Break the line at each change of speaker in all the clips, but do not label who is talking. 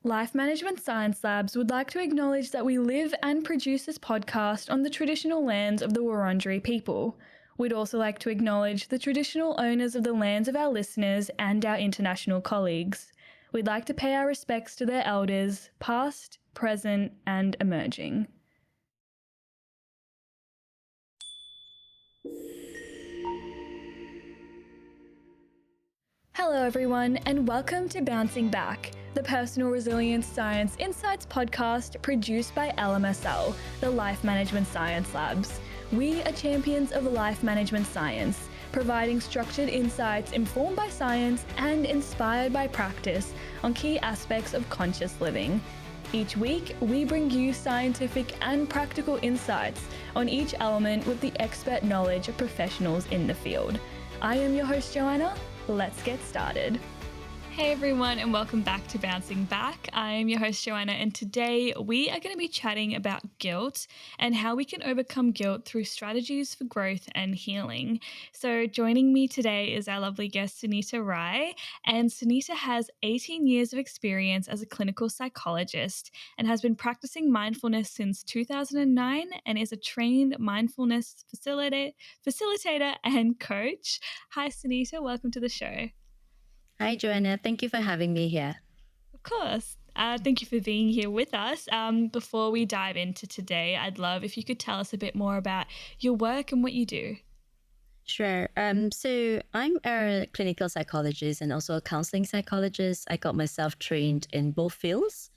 Life Management Science Labs would like to acknowledge that we live and produce this podcast on the traditional lands of the Wurundjeri people. We'd also like to acknowledge the traditional owners of the lands of our listeners and our international colleagues. We'd like to pay our respects to their elders, past, present, and emerging. Hello everyone, and welcome to Bouncing Back, the Personal Resilience Science Insights podcast produced by LMSL, the Life Management Science Labs. We are champions of life management science, providing structured insights informed by science and inspired by practice on key aspects of conscious living. Each week, we bring you scientific and practical insights on each element with the expert knowledge of professionals in the field. I am your host, Joanna. Let's get started. Hey everyone, and welcome back to Bouncing Back. I am your host, Joanna, and today we are going to be chatting about guilt and how we can overcome guilt through strategies for growth and healing. So joining me today is our lovely guest, Sunita Rai, and Sunita has 18 years of experience as a clinical psychologist and has been practicing mindfulness since 2009 and is a trained mindfulness facilitator and coach. Hi, Sunita. Welcome to the show.
Hi, Joanna. Thank you for having me here.
Of course. Thank you for being here with us. Before we dive into today, I'd love if you could tell us a bit more about your work and what you do.
Sure. So I'm a clinical psychologist and also a counseling psychologist. I got myself trained in both fields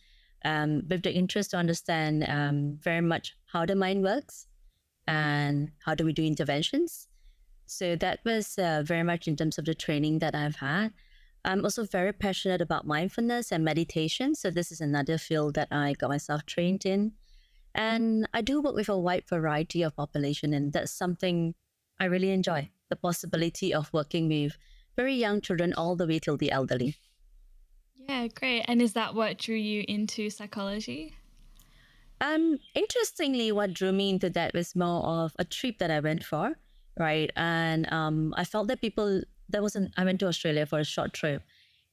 with the interest to understand very much how the mind works and how do we do interventions. So that was very much in terms of the training that I've had. I'm also very passionate about mindfulness and meditation. So this is another field that I got myself trained in. And I do work with a wide variety of population, and that's something I really enjoy, the possibility of working with very young children all the way till the elderly.
Yeah, great. And is that what drew you into psychology?
Interestingly, what drew me into that was more of a trip that I went for, right? And I felt that I went to Australia for a short trip,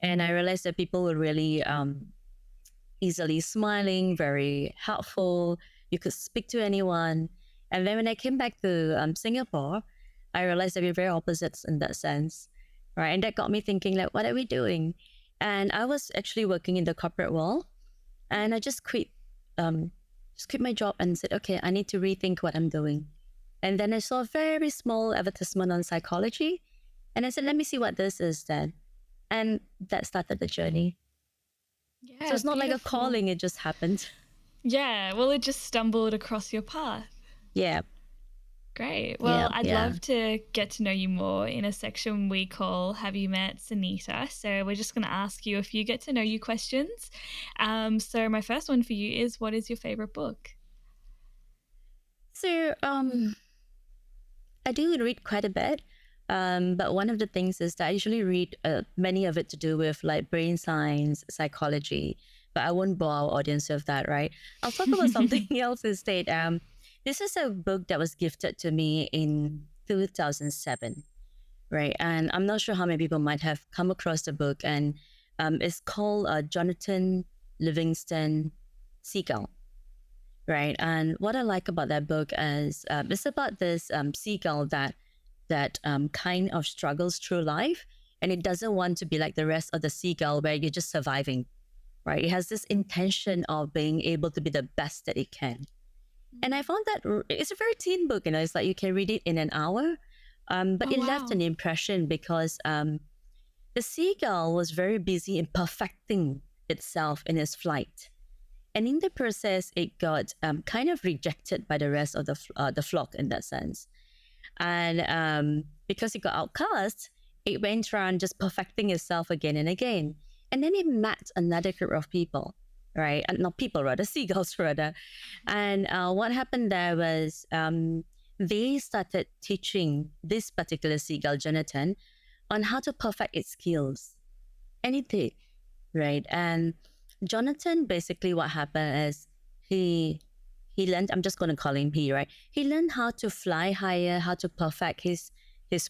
and I realized that people were really easily smiling, very helpful. You could speak to anyone. And then when I came back to Singapore, I realized that we're very opposites in that sense, right? And that got me thinking, like, what are we doing? And I was actually working in the corporate world, and I just quit my job and said, okay, I need to rethink what I'm doing. And then I saw a very small advertisement on psychology, and I said, let me see what this is then. And that started the journey.
Yeah,
so it's not
beautiful.
like a calling, it just happened.
Yeah, well, it just stumbled across your path.
Yeah.
Great. Well,
Yeah,
I'd
yeah.
love to get to know you more in a section we call Have You Met Sunita? So we're just going to ask you a few get to know you questions. So my first one for you is, what is your favorite book?
So I do read quite a bit. But one of the things is that I usually read many of it to do with like brain science, psychology, but I won't bore our audience with that, right? I'll talk about something else instead. This is a book that was gifted to me in 2007, right? And I'm not sure how many people might have come across the book, and it's called Jonathan Livingston Seagull, right? And what I like about that book is it's about this seagull that kind of struggles through life, and it doesn't want to be like the rest of the seagull where you're just surviving, right? It has this intention of being able to be the best that it can. And I found that it's a very teen book, it's like you can read it in an hour, but it left an impression because the seagull was very busy in perfecting itself in its flight. And in the process, it got kind of rejected by the rest of the flock in that sense. And because it got outcast, it went around just perfecting itself again and again. And then it met another group of people, right? Not people, rather, seagulls, rather. And what happened there was they started teaching this particular seagull, Jonathan, on how to perfect its skills. And it did, right? And Jonathan, basically what happened is he learned, I'm just going to call him he, right? He learned how to fly higher, how to perfect his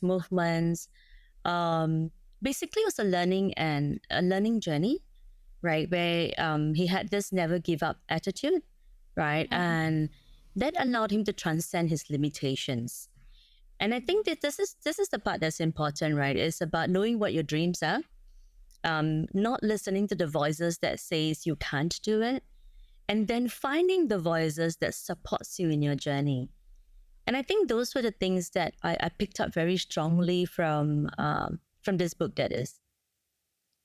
movements. Basically, it was a learning journey. right? Where he had this never give up attitude, right? And that allowed him to transcend his limitations. And I think that this is the part that's important, right? It's about knowing what your dreams are, not listening to the voices that says you can't do it, and then finding the voices that supports you in your journey. And I think those were the things that I picked up very strongly from this book. That is,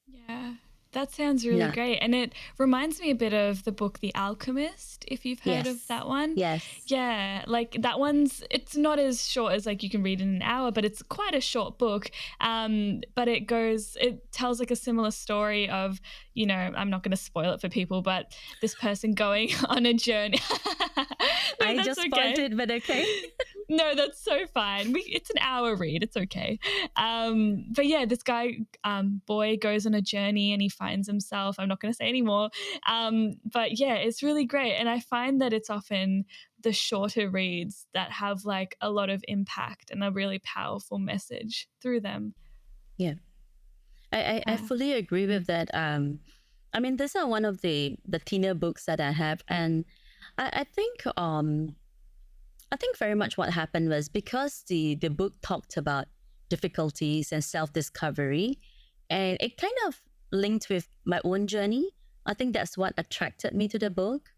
Yeah, that sounds really
yeah,
great. And it reminds me a bit of the book The Alchemist, if you've heard of
yes,
that one.
yes,
Yeah, like that it's not as short as like you can read in an hour, but it's quite a short book. But it tells like a similar story of, I'm not going to spoil it for people, but this person going on a journey. No,
I
that's
just spoiled
okay.
it, but okay.
No, that's so fine. It's an hour read. It's okay. But yeah, this guy, boy goes on a journey and he finds himself. I'm not going to say anymore. But yeah, it's really great. And I find that it's often the shorter reads that have like a lot of impact and a really powerful message through them.
Yeah, I fully agree with that. I mean, these are one of the thinner books that I have, and I think I think very much what happened was because the book talked about difficulties and self discovery, and it kind of linked with my own journey. I think that's what attracted me to the book,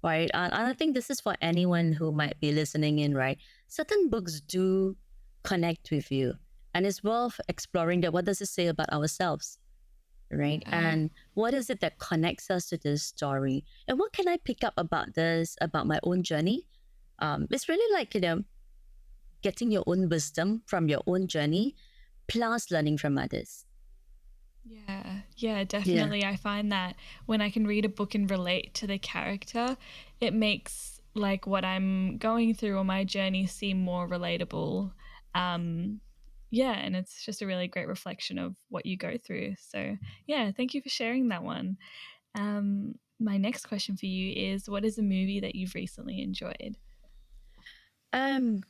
right? And I think this is for anyone who might be listening in, right? Certain books do connect with you, and it's worth exploring that. What does it say about ourselves? Right. And what is it that connects us to this story? And what can I pick up about this, about my own journey? It's really like, getting your own wisdom from your own journey, plus learning from others.
Yeah,
Yeah.
definitely. I find that when I can read a book and relate to the character, it makes like what I'm going through or my journey seem more relatable. Um, yeah, and it's just a really great reflection of what you go through. So, yeah, thank you for sharing that one. My next question for you is, what is a movie that you've recently enjoyed?
Um,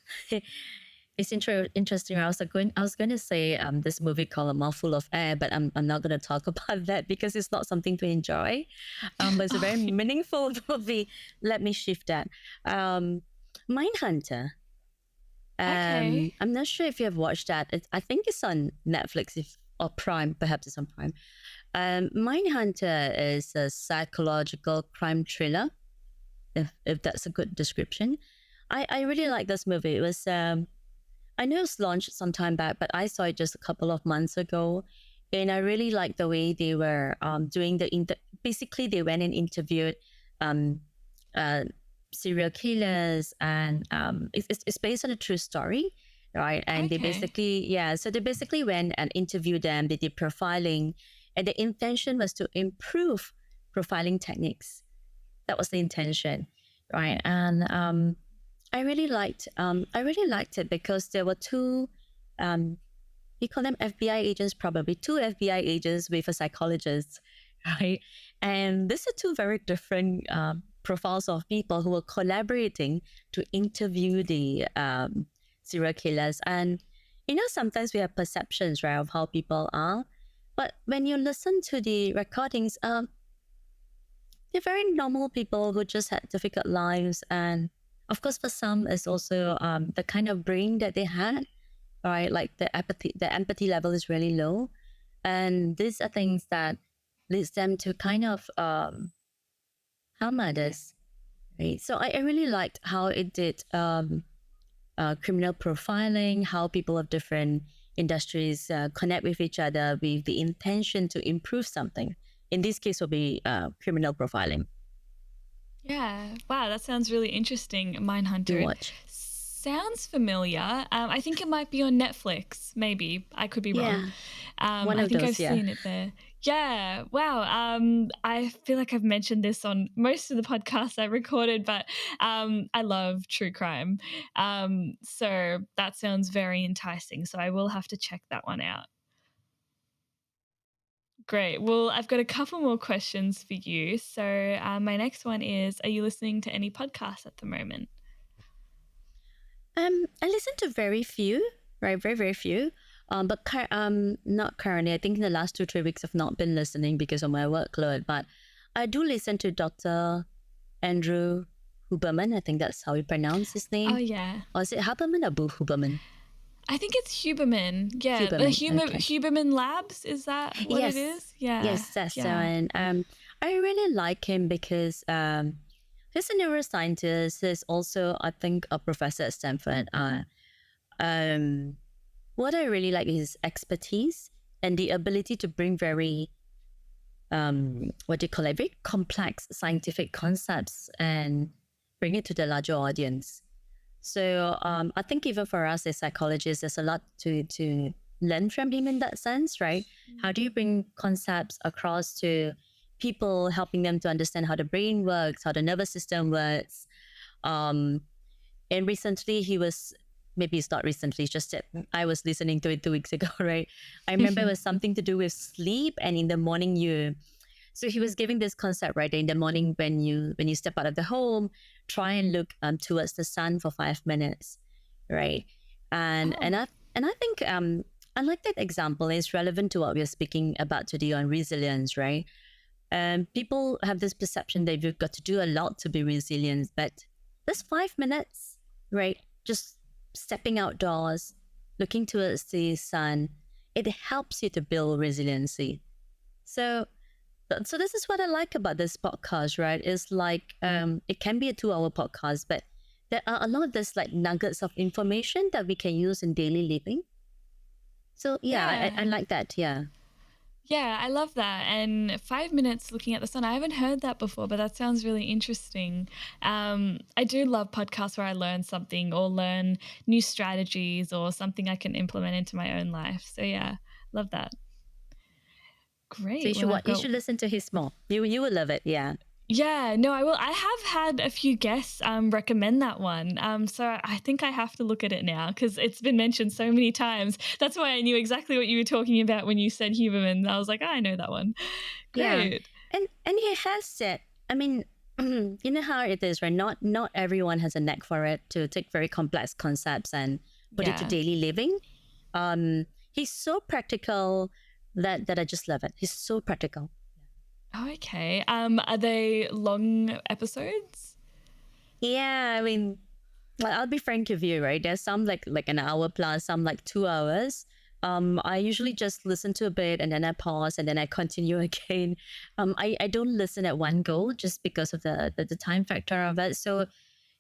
it's interesting. I was going to say this movie called A Mouthful of Air, but I'm not going to talk about that because it's not something to enjoy. But it's a very meaningful movie. Let me shift that. Um, Mindhunter.
Okay.
I'm not sure if you have watched that. I think it's on Netflix or Prime. Perhaps it's on Prime. Mindhunter is a psychological crime thriller, if that's a good description. I really like this movie. It was I know it was launched some time back, but I saw it just a couple of months ago, and I really liked the way they were doing basically, they went and interviewed um, uh, serial killers, and it's based on a true story, right? And they
Okay.
basically, yeah, so they basically went and interviewed them. They did profiling, and the intention was to improve profiling techniques. That was the intention, right? And I really liked it because there were two, um, we call them FBI agents, probably two FBI agents with a psychologist, right? And these are two very different profiles of people who were collaborating to interview the serial killers. And sometimes we have perceptions, right, of how people are, but when you listen to the recordings, they're very normal people who just had difficult lives. And of course, for some, it's also the kind of brain that they had, right? Like the empathy level is really low. And these are things that leads them to kind of harm others, right? So I really liked how it did criminal profiling, how people of different industries connect with each other with the intention to improve something. In this case, will be criminal profiling.
Yeah. Wow, that sounds really interesting.
Do
Mindhunter. It
watch.
sounds familiar. I think it might be on Netflix. Maybe I could be wrong.
Yeah, one
I
of
think I've
those. Yeah.
seen it there. Yeah. Wow. I feel like I've mentioned this on most of the podcasts I recorded, but I love true crime. So that sounds very enticing. So I will have to check that one out. Great. Well, I've got a couple more questions for you. So, my next one is, are you listening to any podcasts at the moment?
I listen to very few, right? Very, very few. Not currently. I think in the last 2-3 weeks I've not been listening because of my workload. But I do listen to Dr. Andrew Huberman. I think that's how you pronounce his name.
Oh, yeah.
Or is it Huberman or Huberman?
I think it's Huberman. Yeah, the
Huberman, okay.
Huberman Labs, is that what
Yes.
it is? Yeah.
Yes, that's
yeah.
so. And I really like him because he's a neuroscientist. He's also, I think, a professor at Stanford. What I really like is his expertise and the ability to bring very, very complex scientific concepts and bring it to the larger audience. So I think even for us as psychologists, there's a lot to learn from him in that sense, right? How do you bring concepts across to people, helping them to understand how the brain works, how the nervous system works? And recently maybe it's not recently, it's just that I was listening to it 2 weeks ago, right? I remember it was something to do with sleep, and in the morning so he was giving this concept, right? In the morning, when you step out of the home, try and look towards the sun for 5 minutes, right? And I think I like that example. It's relevant to what we're speaking about today on resilience, right? People have this perception that you've got to do a lot to be resilient, but this 5 minutes, right? Just stepping outdoors, looking towards the sun, it helps you to build resiliency. So this is what I like about this podcast, right? It's like it can be a 2-hour podcast, but there are a lot of this like nuggets of information that we can use in daily living. So I like that. Yeah.
Yeah, I love that. And 5 minutes looking at the sun, I haven't heard that before, but that sounds really interesting. I do love podcasts where I learn something or learn new strategies or something I can implement into my own life. So yeah, love that. Great.
So you should listen to his more. You will love it. Yeah.
Yeah, no, I will. I have had a few guests recommend that one. So I think I have to look at it now because it's been mentioned so many times. That's why I knew exactly what you were talking about when you said Huberman. I was like, I know that one. Great.
Yeah. And he has said, I mean, you know how it is, right? Not everyone has a knack for it to take very complex concepts and put it to daily living. He's so practical that I just love it. He's so practical.
Oh, okay. Are they long episodes?
Yeah, I mean, well, I'll be frank with you, right? There's some like an hour plus, some like 2 hours. I usually just listen to a bit and then I pause and then I continue again. I don't listen at one go just because of the time factor of it. So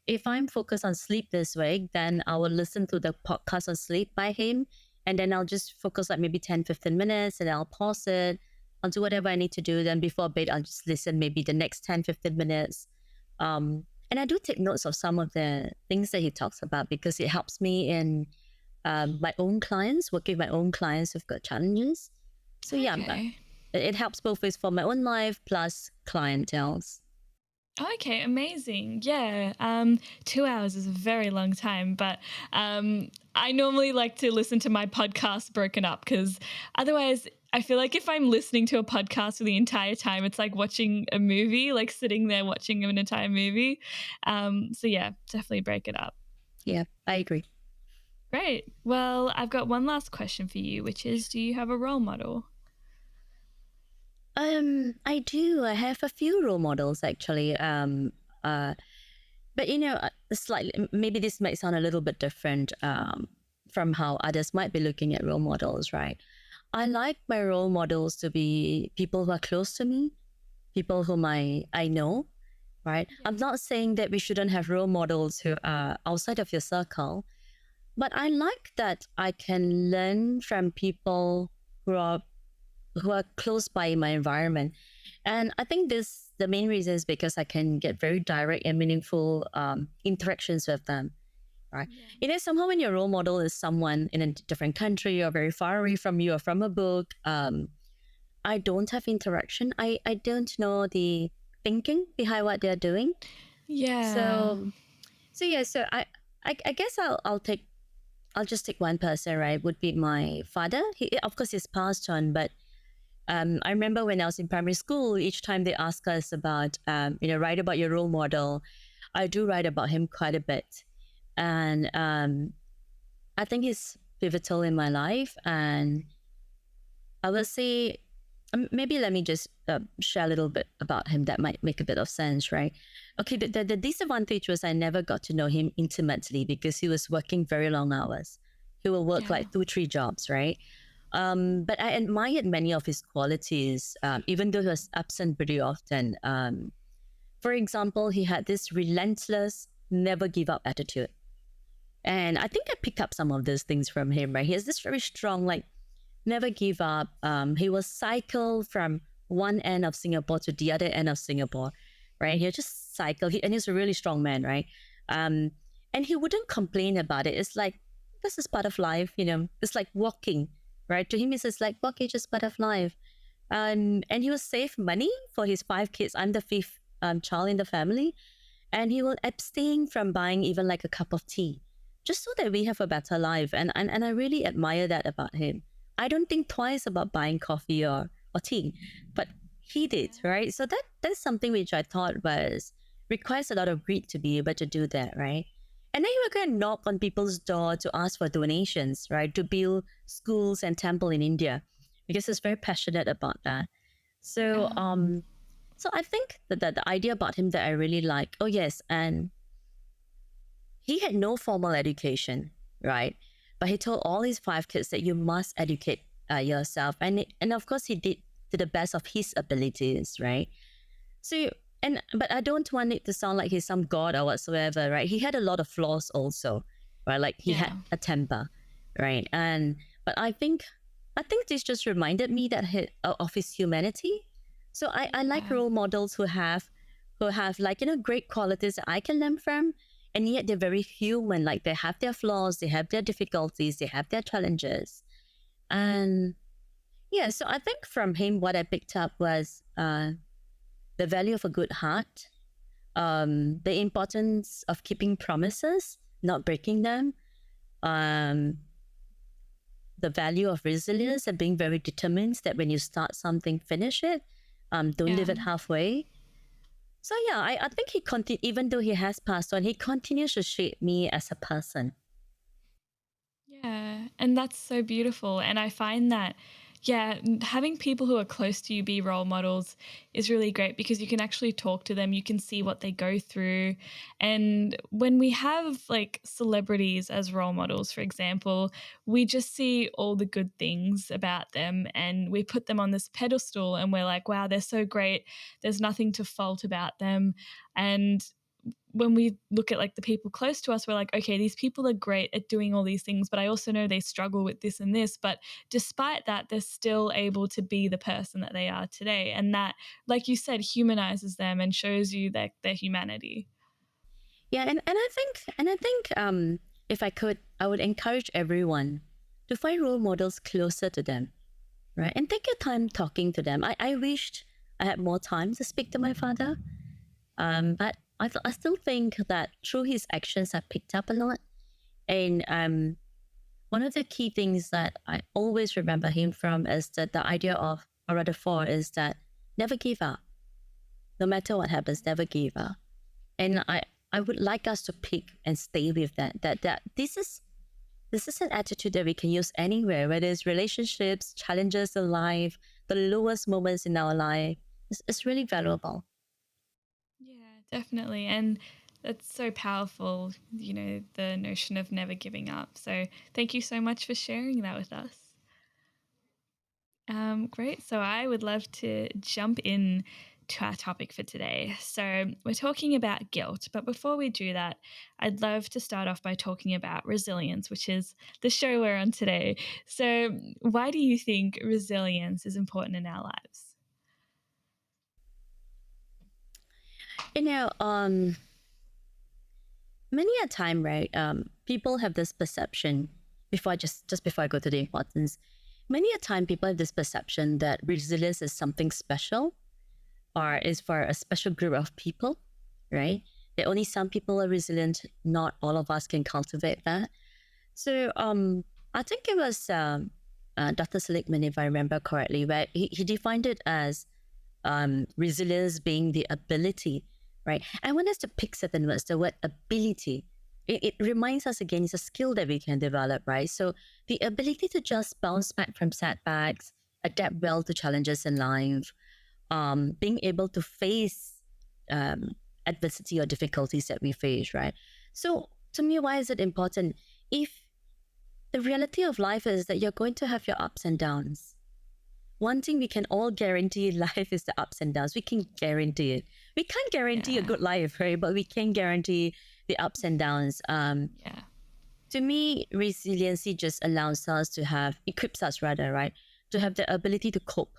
if I'm focused on sleep this week, then I will listen to the podcast on sleep by him. And then I'll just focus like maybe 10-15 minutes and I'll pause it. I'll do whatever I need to do. Then before bed, I'll just listen maybe the next 10-15 minutes. And I do take notes of some of the things that he talks about because it helps me in my own clients, working with my own clients who've got challenges. So it helps both ways for my own life plus clientele's.
Okay, amazing. Yeah, 2 hours is a very long time, but I normally like to listen to my podcast broken up because otherwise I feel like if I'm listening to a podcast for the entire time, it's like watching a movie, like sitting there watching an entire movie. So yeah, definitely break it up.
Yeah, I agree.
Great. Well, I've got one last question for you, which is, do you have a role model?
I do. I have a few role models actually. But slightly maybe this might sound a little bit different from how others might be looking at role models, right? I like my role models to be people who are close to me, people whom I know, right? I'm not saying that we shouldn't have role models who are outside of your circle, but I like that I can learn from people who are close by my environment. And I think the main reason is because I can get very direct and meaningful interactions with them, right? Yeah. Somehow when your role model is someone in a different country or very far away from you or from a book, I don't have interaction. I don't know the thinking behind what they're doing.
Yeah.
So I guess I'll just take one person, right? Would be my father. Of course, he's passed on, but I remember when I was in primary school, each time they ask us about, write about your role model, I do write about him quite a bit. And I think pivotal in my life. And I would say, maybe let me just share a little bit about him that might make a bit of sense, right? Okay, the disadvantage was I never got to know him intimately because he was working very long hours. He will work like 2-3 jobs, right? But I admired many of his qualities, even though he was absent pretty often. For example, he had this relentless, never give up attitude. And I think I picked up some of those things from him, right? He has this very strong, like, never give up. He will cycle from one end of Singapore to the other end of Singapore, right? He'll just cycle. And he's a really strong man, right? And he wouldn't complain about it. It's like, this is part of life, It's like walking, right? To him, it's just like walking, just part of life. And he will save money for his 5 kids. I'm the 5th child in the family. And he will abstain from buying even like a cup of tea, just so that we have a better life. And I really admire that about him. I don't think twice about buying coffee or tea, but he did, right? So that's something which I thought requires a lot of grit to be able to do that, right? And then he would go and knock on people's door to ask for donations, right? To build schools and temple in India, because he's very passionate about that. So so I think that the idea about him that I really like, oh yes, and he had no formal education, right? But he told all his 5 kids that you must educate yourself. And of course, he did to the best of his abilities, right? So, but I don't want it to sound like he's some god or whatsoever, right? He had a lot of flaws also, right? Like he had a temper, right? But I think this just reminded me of his humanity. So I like role models who have like, great qualities that I can learn from. And yet they're very human, like they have their flaws, they have their difficulties, they have their challenges. And yeah, so I think from him, what I picked up was the value of a good heart, the importance of keeping promises, not breaking them, the value of resilience and being very determined that when you start something, finish it, don't leave it halfway. So yeah, I think even though he has passed on, he continues to shape me as a person.
Yeah, and that's so beautiful. And I find that, having people who are close to you be role models is really great because you can actually talk to them, you can see what they go through. And when we have like celebrities as role models, for example, we just see all the good things about them and we put them on this pedestal and we're like, wow, they're so great. There's nothing to fault about them. And when we look at like the people close to us, we're like, okay, these people are great at doing all these things, but I also know they struggle with this and this. But despite that, they're still able to be the person that they are today. And that, like you said, humanizes them and shows you their humanity.
Yeah, and I think if I could, I would encourage everyone to find role models closer to them, right? And take your time talking to them. I wished I had more time to speak to my father, but I still think that through his actions, I picked up a lot. And one of the key things that I always remember him from is that the idea of, or rather for, is that never give up. No matter what happens, never give up. And I would like us to pick and stay with that this is an attitude that we can use anywhere, whether it's relationships, challenges in life, the lowest moments in our life. It's really valuable.
Yeah, definitely. And that's so powerful, the notion of never giving up. So thank you so much for sharing that with us. Great. So I would love to jump in to our topic for today. So we're talking about guilt, but before we do that, I'd love to start off by talking about resilience, which is the show we're on today. So why do you think resilience is important in our lives?
Many a time, right? People have this perception before I go to the importance. Many a time, people have this perception that resilience is something special, or is for a special group of people, right? That only some people are resilient. Not all of us can cultivate that. So, I think it was Dr. Seligman, if I remember correctly, where he defined it as resilience being the ability, right? I want us to pick certain words, the word ability, it reminds us again, it's a skill that we can develop, right? So the ability to just bounce back from setbacks, adapt well to challenges in life, being able to face adversity or difficulties that we face, right? So to me, why is it important? If the reality of life is that you're going to have your ups and downs. One thing we can all guarantee in life is the ups and downs. We can guarantee it. We can't guarantee a good life, right? But we can guarantee the ups and downs. To me, resiliency just allows us to have, equips us rather, right? To have the ability to cope.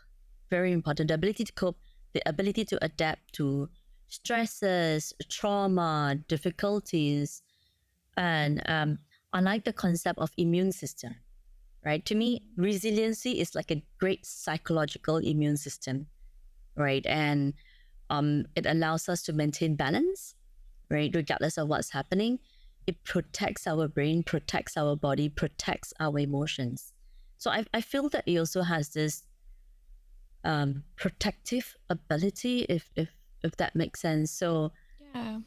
Very important. The ability to cope, the ability to adapt to stresses, trauma, difficulties. And I like the concept of immune system, right? To me, resiliency is like a great psychological immune system, right? And it allows us to maintain balance, right? Regardless of what's happening, it protects our brain, protects our body, protects our emotions. So I feel that it also has this protective ability, if that makes sense. So
Yeah.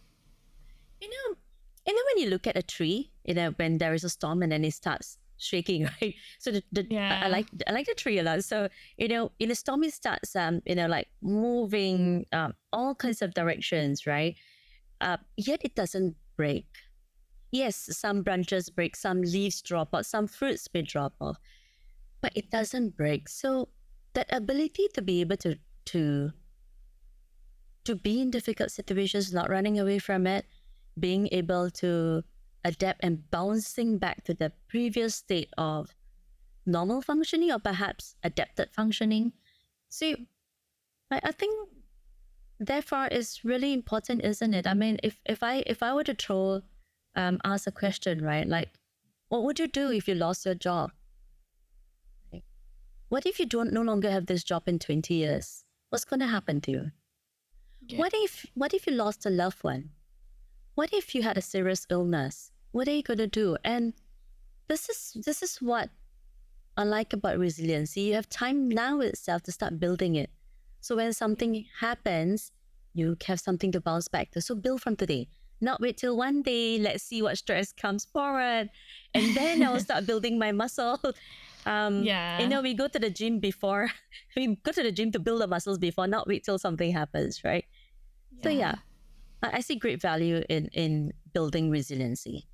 when you look at a tree, when there is a storm and then it starts shaking, right? So I like the tree a lot. So in a storm it starts like moving all kinds of directions, right? Yet it doesn't break. Yes, some branches break, some leaves drop off, some fruits may drop off, but it doesn't break. So that ability to be able to be in difficult situations, not running away from it, being able to adapt and bouncing back to the previous state of normal functioning or perhaps adapted functioning. So I think therefore it's really important, isn't it? I mean, if I were to throw ask a question, right? Like, what would you do if you lost your job? What if you don't no longer have this job in 20 years? What's going to happen to you?
Yeah.
What if you lost a loved one? What if you had a serious illness? What are you going to do? And this is what I like about resiliency. You have time now itself to start building it. So when something happens, you have something to bounce back to. So build from today. Not wait till one day, let's see what stress comes forward. And then I'll start building my muscle. We go to the gym before. We go to the gym to build the muscles before, not wait till something happens, right? So I see great value in building resiliency.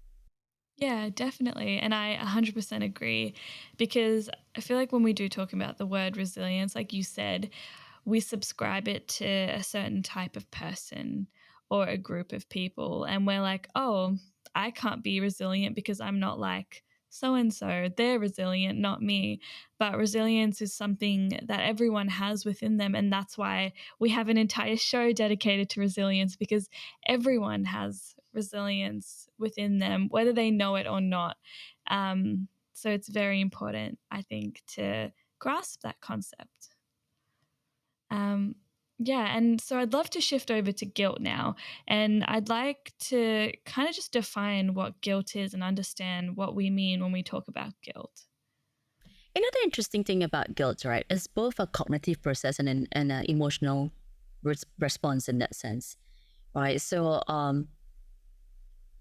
Yeah, definitely. And I 100% agree, because I feel like when we do talk about the word resilience, like you said, we subscribe it to a certain type of person or a group of people. And we're like, oh, I can't be resilient because I'm not like so-and-so. They're resilient, not me. But resilience is something that everyone has within them. And that's why we have an entire show dedicated to resilience, because everyone has resilience within them, whether they know it or not. So it's very important, I think, to grasp that concept. And so I'd love to shift over to guilt now. And I'd like to kind of just define what guilt is and understand what we mean when we talk about guilt.
Another interesting thing about guilt, right, is both a cognitive process and an emotional response in that sense, right? So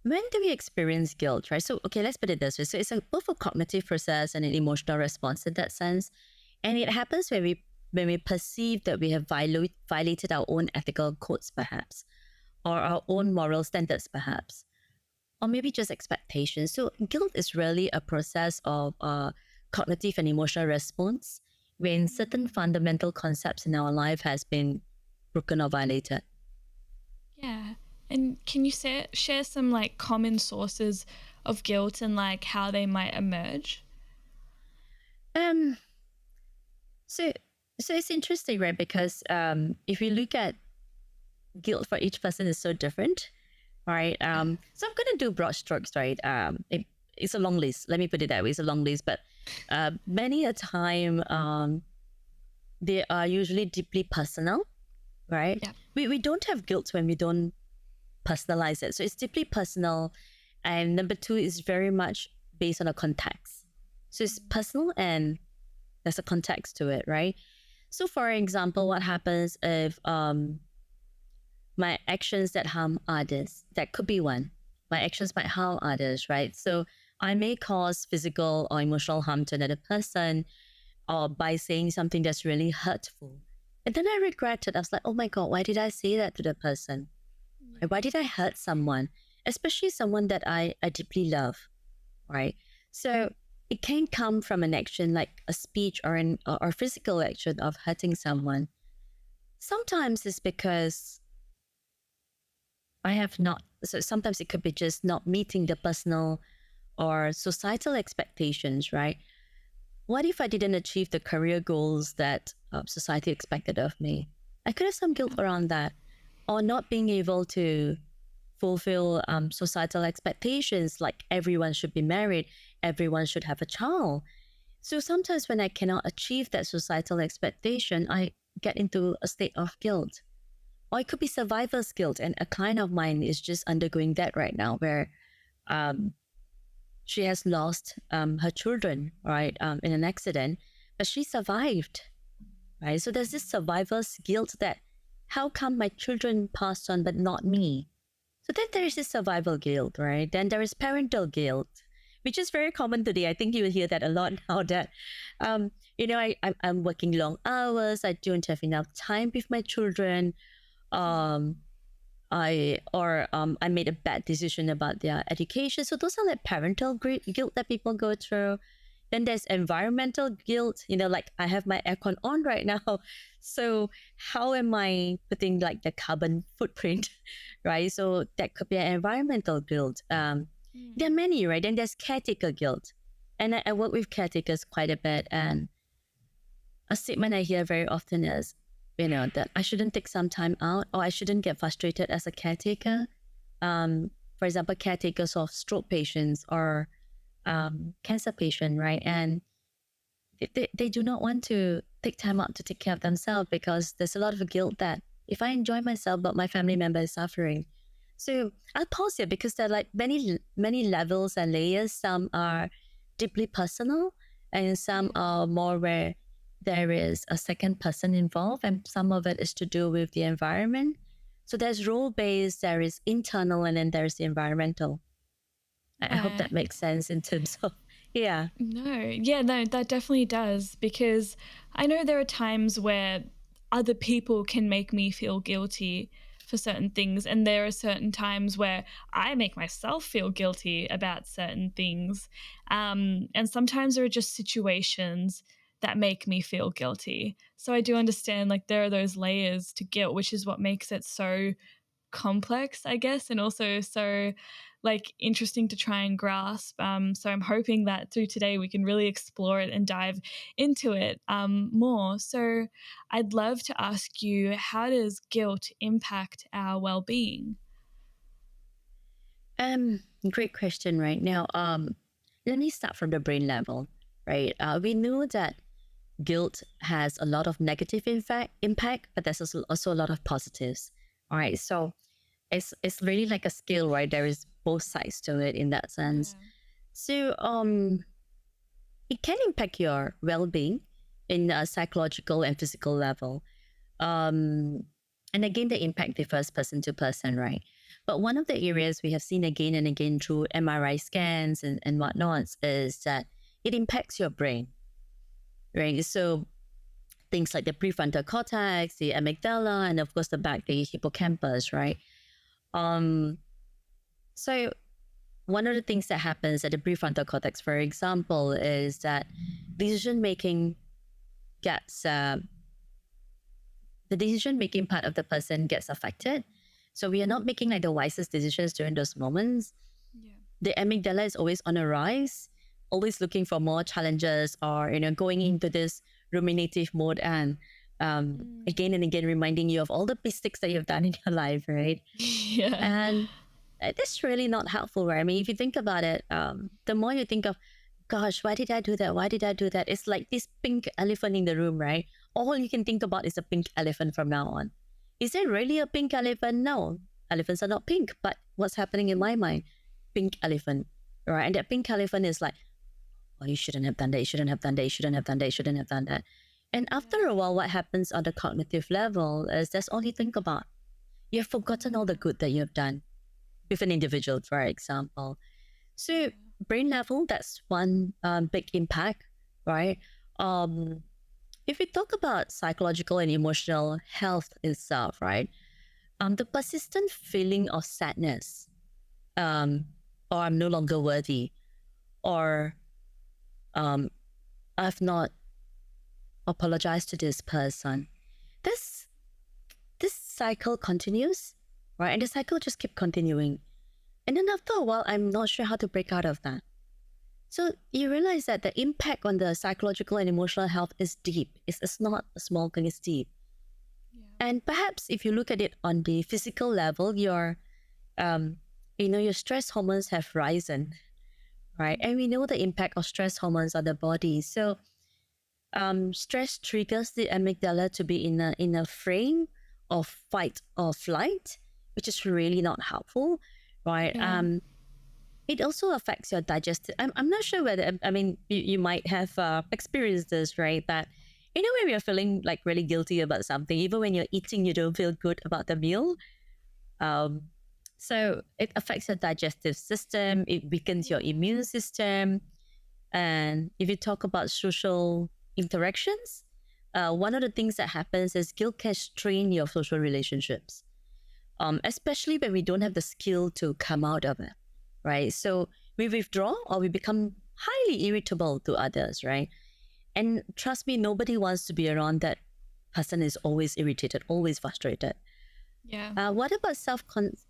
when do we experience guilt, right? So, okay, let's put it this way. So it's both a cognitive process and an emotional response in that sense. And it happens when we perceive that we have violated our own ethical codes, perhaps, or our own moral standards, perhaps, or maybe just expectations. So guilt is really a process of cognitive and emotional response when certain fundamental concepts in our life has been broken or violated.
Yeah. And can you share some like common sources of guilt and like how they might emerge?
So it's interesting, right? Because if you look at guilt for each person is so different, right? So I'm gonna do broad strokes, right? It's a long list. Let me put it that way. It's a long list, but many a time they are usually deeply personal, right?
Yeah.
We don't have guilt when we don't personalize it. So it's deeply personal, and number two is very much based on a context. So it's personal and there's a context to it, right? So, for example, what happens if my actions that harm others? That could be one, my actions might harm others, right? So I may cause physical or emotional harm to another person, or by saying something that's really hurtful. And then I regretted. I was like, oh my God, why did I say that to the person? Why did I hurt someone, especially someone that I deeply love, right? So it can come from an action like a speech or physical action of hurting someone. Sometimes it's because I have not. So sometimes it could be just not meeting the personal or societal expectations, right? What if I didn't achieve the career goals that society expected of me? I could have some guilt around that, or not being able to fulfill societal expectations like everyone should be married, everyone should have a child. So sometimes when I cannot achieve that societal expectation, I get into a state of guilt. Or it could be survivor's guilt. And a client of mine is just undergoing that right now, where um, she has lost her children, right, in an accident, but she survived, right? So there's this survivor's guilt that how come my children passed on but not me? So then there is this survival guilt, right? Then there is parental guilt, which is very common today. I think you will hear that a lot now that, I'm working long hours. I don't have enough time with my children. Um, I made a bad decision about their education. So those are like parental guilt that people go through. Then there's environmental guilt, like I have my aircon on right now. So how am I putting like the carbon footprint, right? So that could be an environmental guilt. There are many, right? Then there's caretaker guilt. And I work with caretakers quite a bit. And a statement I hear very often is, that I shouldn't take some time out, or I shouldn't get frustrated as a caretaker. For example, caretakers of stroke patients or cancer patient, right? And they do not want to take time out to take care of themselves because there's a lot of guilt that if I enjoy myself, but my family member is suffering. So I'll pause here because there are like many levels and layers. Some are deeply personal, and some are more where there is a second person involved, and some of it is to do with the environment. So there's role-based, there is internal, and then there's the environmental. I hope that makes sense in terms of, yeah.
No, that definitely does, because I know there are times where other people can make me feel guilty for certain things, and there are certain times where I make myself feel guilty about certain things. And sometimes there are just situations that make me feel guilty. So I do understand like there are those layers to guilt, which is what makes it so complex, I guess, and also so like interesting to try and grasp. So I'm hoping that through today we can really explore it and dive into it more. So I'd love to ask you, how does guilt impact our well-being?
Great question right now. Let me start from the brain level, right? We know that guilt has a lot of negative impact, but there's also a lot of positives. All right, so it's really like a scale, right? There is both sides to it in that sense.
Yeah.
So it can impact your well-being in a psychological and physical level. And again, the impact differs person to person, right? But one of the areas we have seen again and again through MRI scans and whatnot is that it impacts your brain, right? So things like the prefrontal cortex, the amygdala, and of course the back, the hippocampus, right? So one of the things that happens at the prefrontal cortex, for example, is that decision making gets the decision making part of the person gets affected. So we are not making like the wisest decisions during those moments.
Yeah.
The amygdala is always on a rise, always looking for more challenges, or going into this ruminative mode and again and again reminding you of all the mistakes that you've done in your life, right?
Yeah.
And that's really not helpful, right? I mean, if you think about it, the more you think of, gosh, why did I do that? Why did I do that? It's like this pink elephant in the room, right? All you can think about is a pink elephant from now on. Is there really a pink elephant? No, elephants are not pink. But what's happening in my mind? Pink elephant, right? And that pink elephant is like, oh, you shouldn't have done that. You shouldn't have done that. You shouldn't have done that. You shouldn't have done that. And after a while, what happens on the cognitive level is that's all you think about. You've forgotten all the good that you have done. with an individual, for example. So brain level, that's one big impact, right? If we talk about psychological and emotional health itself, right? The persistent feeling of sadness, or I'm no longer worthy, or um, I've not apologized to this person. This this cycle continues, right? And the cycle just keep continuing. And then after a while, I'm not sure how to break out of that. So you realize that the impact on the psychological and emotional health is deep. It's not a small thing, it's deep. Yeah. And perhaps if you look at it on the physical level, your stress hormones have risen, right? And we know the impact of stress hormones on the body. So stress triggers the amygdala to be in a frame of fight or flight, which is really not helpful, right? Yeah. It also affects your digestive. I'm not sure whether, you might have experienced this, right? That, when you're feeling like really guilty about something, even when you're eating, you don't feel good about the meal. So it affects your digestive system. It weakens your immune system. And if you talk about social interactions, one of the things that happens is guilt can strain your social relationships, especially when we don't have the skill to come out of it, right? So we withdraw or we become highly irritable to others, right? And trust me, nobody wants to be around that person is always irritated, always frustrated.
Yeah.
What about self-concept,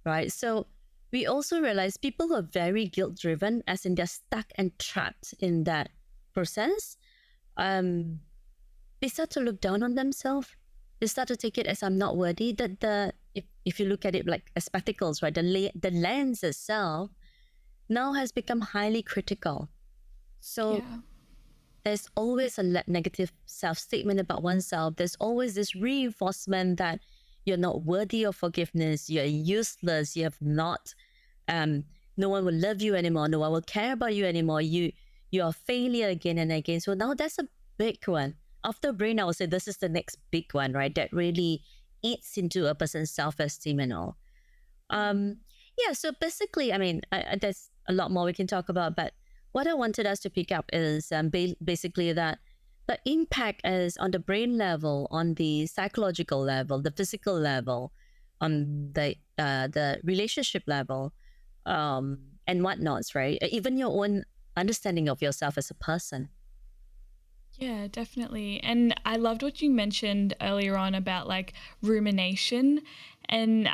right? So we also realize people who are very guilt-driven, as in they're stuck and trapped in that process, they start to look down on themselves. They start to take it as I'm not worthy. If you look at it like as spectacles, right? The lens itself now has become highly critical. So there's always a negative self-statement about oneself. There's always this reinforcement that you're not worthy of forgiveness. You're useless. You have not. No one will love you anymore. No one will care about you anymore. You're a failure again and again. So now that's a big one. After brain, I would say this is the next big one, right? That really eats into a person's self-esteem and all. So basically, there's a lot more we can talk about, but what I wanted us to pick up is basically that the impact is on the brain level, on the psychological level, the physical level, on the relationship level, and whatnots, right? Even your own understanding of yourself as a person.
Yeah, definitely. And I loved what you mentioned earlier on about like rumination and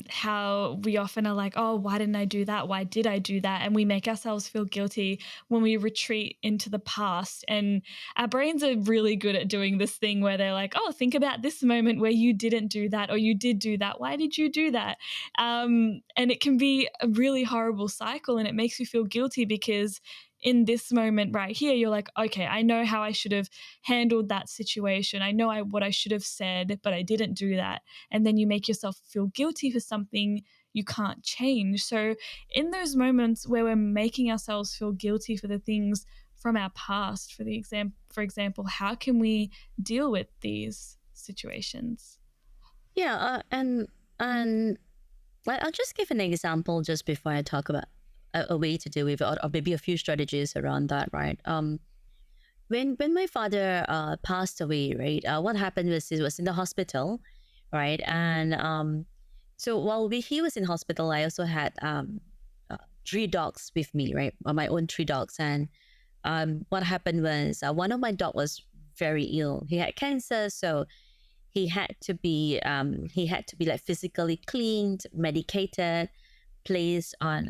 how we often are like, oh, why didn't I do that? Why did I do that? And we make ourselves feel guilty when we retreat into the past. And our brains are really good at doing this thing where they're like, oh, think about this moment where you didn't do that or you did do that. Why did you do that? And it can be a really horrible cycle, and it makes you feel guilty because in this moment right here, you're like, okay, I know how I should have handled that situation. I know what I should have said, but I didn't do that. And then you make yourself feel guilty for something you can't change. So in those moments where we're making ourselves feel guilty for the things from our past, for example, how can we deal with these situations?
Yeah, and I'll just give an example just before I talk about a way to deal with it, or maybe a few strategies around that, right? When my father passed away, right? What happened was he was in the hospital, right? And so while he was in hospital, I also had 3 dogs with me, right? My own 3 dogs, and what happened was one of my dog was very ill. He had cancer, so he had to be like physically cleaned, medicated, placed on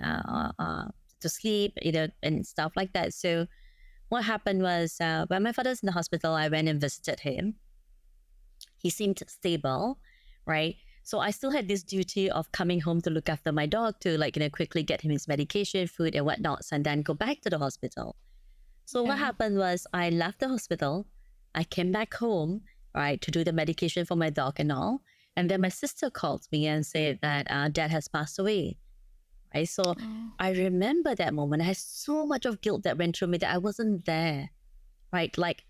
to sleep, and stuff like that. So what happened was when my father's in the hospital, I went and visited him. He seemed stable, right? So I still had this duty of coming home to look after my dog, to quickly get him his medication, food and whatnot, and then go back to the hospital. So what happened was I left the hospital, I came back home, right, to do the medication for my dog and all. And then my sister called me and said that dad has passed away. Right? So I remember that moment. I had so much of guilt that went through me that I wasn't there, right? Like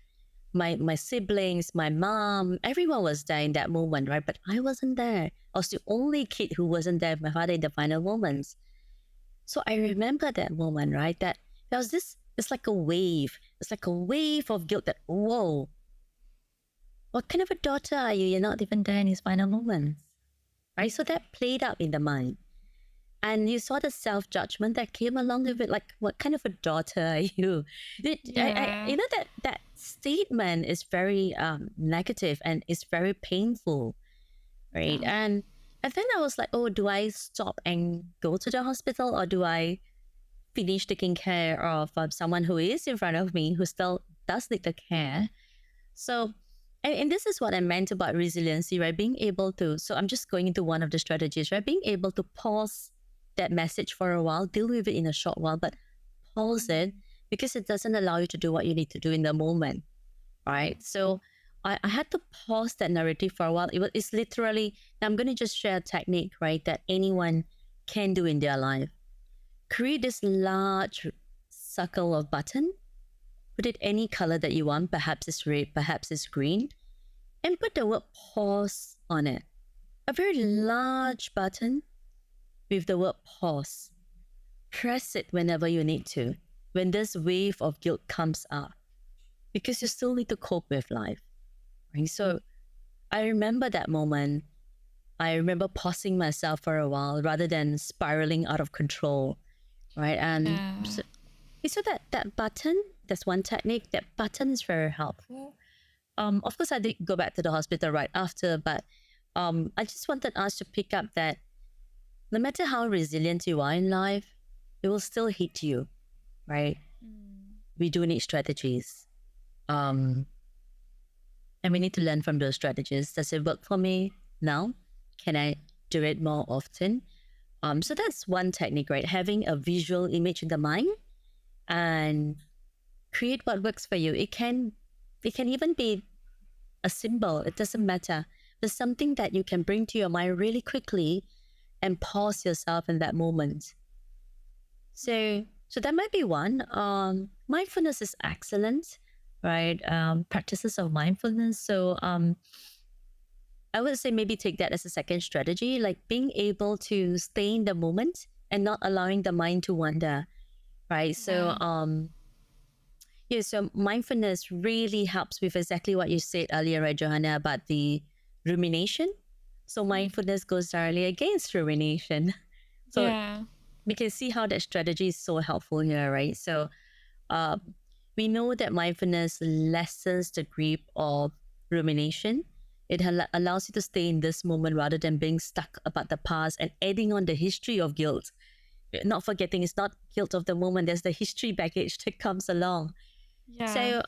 my siblings, my mom, everyone was there in that moment, right? But I wasn't there. I was the only kid who wasn't there with my father in the final moments. So I remember that moment, right? That there was this, it's like a wave. It's like a wave of guilt that, whoa, what kind of a daughter are you? You're not even there in his final moments, right? So that played out in the mind. And you saw the self-judgment that came along with it, like, what kind of a daughter are you? You know, that statement is very negative and it's very painful, right? And then I was like, oh, do I stop and go to the hospital, or do I finish taking care of someone who is in front of me who still does need the care? So, and this is what I meant about resiliency, right? Being able to, so I'm just going into one of the strategies, right? Being able to pause that message for a while, deal with it in a short while, but pause it, because it doesn't allow you to do what you need to do in the moment, right? So I had to pause that narrative for a while. It's literally, I'm going to just share a technique, right, that anyone can do in their life. Create this large circle of button, put it any color that you want, perhaps it's red, perhaps it's green, and put the word pause on it. A very large button with the word pause. Press it whenever you need to, when this wave of guilt comes up, because you still need to cope with life. Right? So I remember that moment. I remember pausing myself for a while rather than spiraling out of control, right? And so that button, that's one technique. That button is very helpful. Of course, I did go back to the hospital right after, but I just wanted us to pick up that no matter how resilient you are in life, it will still hit you, right? We do need strategies. And we need to learn from those strategies. Does it work for me now? Can I do it more often? So that's one technique, right? Having a visual image in the mind and create what works for you. It can even be a symbol. It doesn't matter. There's something that you can bring to your mind really quickly and pause yourself in that moment. So that might be one. Mindfulness is excellent, right? Practices of mindfulness. So I would say maybe take that as a second strategy, like being able to stay in the moment and not allowing the mind to wander, right? So so mindfulness really helps with exactly what you said earlier, right, Johanna, about the rumination. So mindfulness goes directly against rumination. So we can see how that strategy is so helpful here, right? So we know that mindfulness lessens the grip of rumination. It allows you to stay in this moment rather than being stuck about the past and adding on the history of guilt. Not forgetting, it's not guilt of the moment, there's the history baggage that comes along. So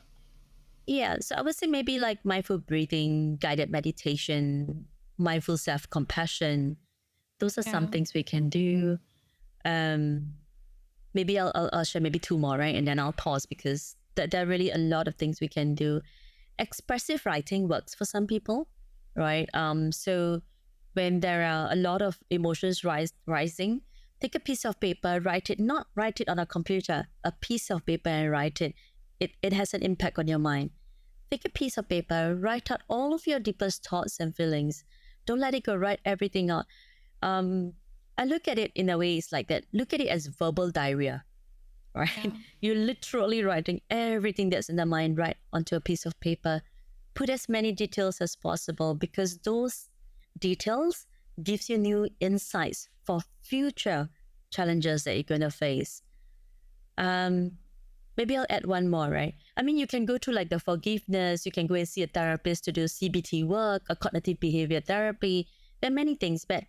I would say maybe like mindful breathing, guided meditation, mindful self-compassion. Those are some things we can do. Maybe I'll share maybe two more, right? And then I'll pause, because there are really a lot of things we can do. Expressive writing works for some people, right? So when there are a lot of emotions rising, take a piece of paper, not write it on a computer, a piece of paper and write it. It has an impact on your mind. Take a piece of paper, write out all of your deepest thoughts and feelings. Don't let it go, write everything out. I look at it in a way, it's like that. Look at it as verbal diarrhea, right? You're literally writing everything that's in the mind right onto a piece of paper. Put as many details as possible, because those details gives you new insights for future challenges that you're going to face. Maybe I'll add one more, right? I mean, you can go to like the forgiveness, you can go and see a therapist to do CBT work, a cognitive behavior therapy. There are many things, but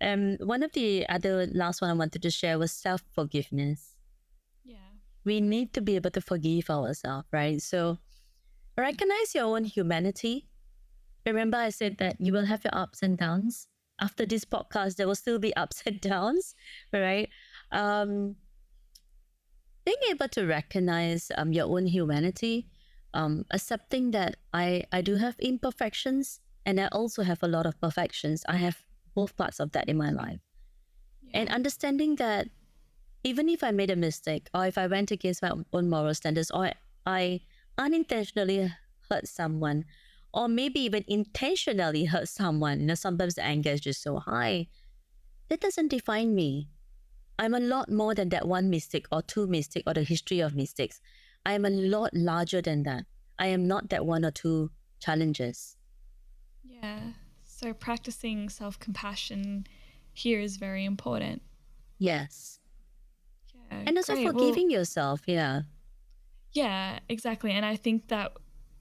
one of the other last one I wanted to share was self-forgiveness. We need to be able to forgive ourselves, right? So recognize your own humanity. Remember, I said that you will have your ups and downs. After this podcast, there will still be ups and downs, right? Being able to recognize your own humanity, accepting that I do have imperfections and I also have a lot of perfections. I have both parts of that in my life. And understanding that even if I made a mistake, or if I went against my own moral standards, or I unintentionally hurt someone, or maybe even intentionally hurt someone. Sometimes the anger is just so high. That doesn't define me. I'm a lot more than that one mistake or two mistakes or the history of mistakes. I am a lot larger than that. I am not that one or two challenges.
Yeah. So practicing self-compassion here is very important.
Yes.
Yeah,
And also
great.
forgiving yourself. Yeah.
Yeah, exactly. And I think that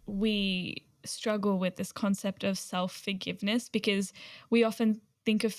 we struggle with this concept of self-forgiveness because we often think of